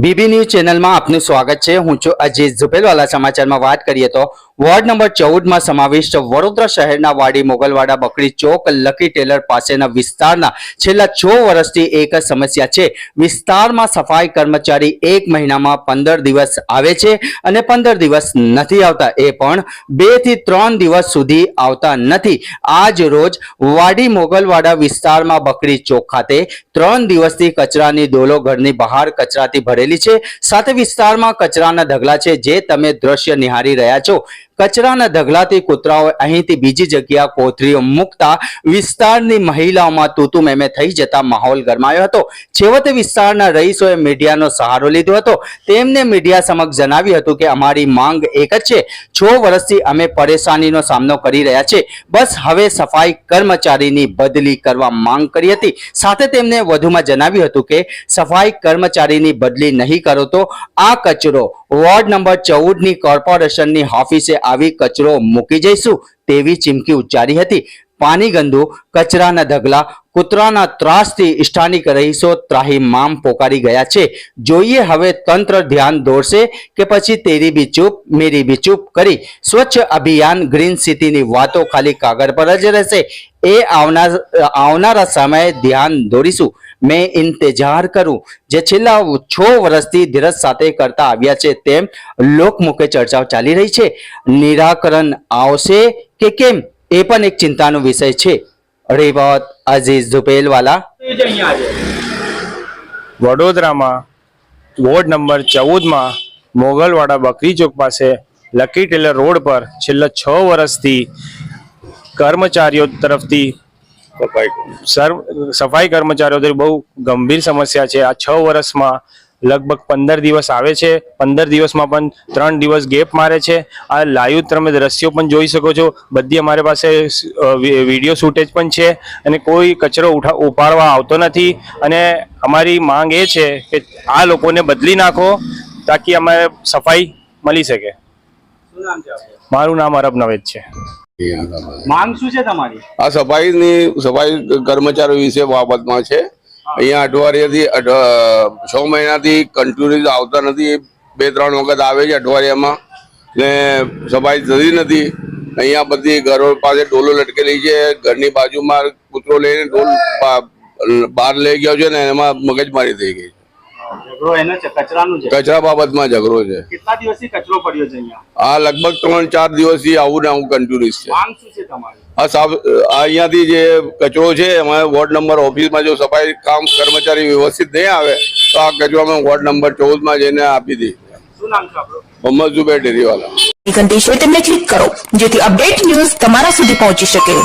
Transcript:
BB news ચેનલમાં આપનું સ્વાગત છે। હું છું અજીત ઝુપેલવાલા। સમાચારમાં વાત કરીએ તો વોર્ડ નંબર 14માં સમાવિષ્ટ વડોદરા શહેરના વાડી મોગલવાડા બકરી ચોક લકી ટેલર પાસેના વિસ્તારના છેલ્લા 6 વર્ષથી એક જ સમસ્યા છે। વિસ્તારમાં સફાઈ કર્મચારી એક મહિનામાં 15 દિવસ આવે છે અને 15 દિવસ નથી આવતા, એ પણ 2 થી 3 દિવસ સુધી આવતા નથી। આજ રોજ વાડી મોગલવાડા વિસ્તારમાં બકરી ચોક ખાતે 3 દિવસથી કચરાની ડોલો ઘરની બહાર કચરાથી ભરેલી છે। સાથે વિસ્તારમાં કચરાના ઢગલા છે, જે તમે દ્રશ્ય નિહાળી રહ્યા છો। કચરાના ઢગલાથી કૂતરાઓ અહીંથી બીજી જગ્યા કોથળીઓ મૂકતા વિસ્તારની મહિલાઓમાં તૂતુ મેમે થઈ જતા માહોલ ગરમાયો હતો। છેવટે વિસ્તારના રહીશોએ મીડિયાનો સહારો લીધો હતો। તેમને મીડિયા સમક્ષ જણાવ્યું હતું કે અમારી માંગ એક જ છે। 6 વર્ષથી અમે પરેશાનીનો સામનો કરી રહ્યા છે। બસ હવે સફાઈ કર્મચારીની બદલી કરવા માંગ કરી હતી। સાથે તેમને વધુમાં જણાવ્યું હતું કે સફાઈ કર્મચારીની બદલી નહીં કરો તો આ કચરો વોર્ડ નંબર 14 ની કોર્પોરેશનની ઓફિસે આવી કચરો મૂકી જઈશું તેવી ચીમકી ઉચ્ચારી હતી। પાણી ગંદુ, કચરાના ઢગલા, કૂતરાના ત્રાસથી સ્થાનિક રહીશો ત્રાહિમામ પોકારી ગયા છે। જોઈએ હવે તંત્ર ધ્યાન દોરશે કે પછી તેરી બી ચૂપ મેરી બી ચૂપ કરી સ્વચ્છ અભિયાન ગ્રીન સિટીની વાતો ખાલી કાગળ પર જ રહેશે, એ આવનારા સમયે ધ્યાન દોરીશું। मैं इंतजार करूं जे छेल्ला 6 વર્ષથી ધીરજ સાથે કરતા આવ્યા છે તેમ લોકમુખે ચર્ચાઓ ચાલી રહી છે। નિરાકરણ આવશે કે કેમ એ પણ એક ચિંતાનો વિષય છે। રિપોર્ટ અજીઝ ઝુપેલવાલા। વડોદરામાં વોર્ડ નંબર 14માં મોગલવાડા બકરી ચોક પાસે લકી ટેલર રોડ પર છેલ્લા 6 વર્ષથી કર્મચારીઓ તરફથી સફાઈ કર્મચારીઓ બહુ ગંભીર સમસ્યા છે। આ 6 વર્ષમાં લગભગ 15 દિવસ આવે છે, 15 દિવસમાં પણ 3 દિવસ ગેપ મારે છે। આ લાઈવ તમે દ્રશ્યો પણ જોઈ શકો છો। બધી અમારી પાસે વિડીયો ફૂટેજ પણ છે અને કોઈ કચરો ઉપાડવા આવતો નથી। અને અમારી માંગ એ છે કે આ લોકોને બદલી નાખો તાકી અમારે સફાઈ મળી શકે। મારું નામ અરબ નવેદ છે। માંગ શું છે તમારી? આ સફાઈ કર્મચારીઓ વિશે બાબતમાં છે। અહીંયા અઠવાડિયાથી 6 મહિનાથી કન્ટિન્યુ આવતા નથી। 2-3 વખત આવે છે અઠવાડિયામાં ને સફાઈ થતી નથી। અહીંયા બધી ઘરો પાસે ડોલો લટકેલી છે। ઘરની બાજુમાં કૂતરો લઈને ડોલ બહાર લઈ ગયો છે ને એમાં મગજમારી થઈ ગઈ છે। કચરા બાબતમાં ઝઘડો છે। કેટલા દિવસથી કચરો પડ્યો છે અહીંયા? આ લગભગ 3-4 દિવસથી આવું ને આવું કન્ટિન્યુઅસ છે। માંગ શું છે તમારી? અહીંયાથી જે કચરો છે એમાં વોર્ડ નંબર ઓફિસમાં જો સફાઈ કામ કર્મચારી વ્યવસ્થિત નહીં આવે તો આ કચરો અમે વોર્ડ નંબર 14માં જઈને આપી દઈએ। શું નામ છે આપણું? મોહમ્મદ ઝુબેર ડેરીવાલા। ઘંટી છે તેમને ક્લિક કરો જેથી અપડેટ ન્યૂઝ તમારા સુધી પહોંચી શકે।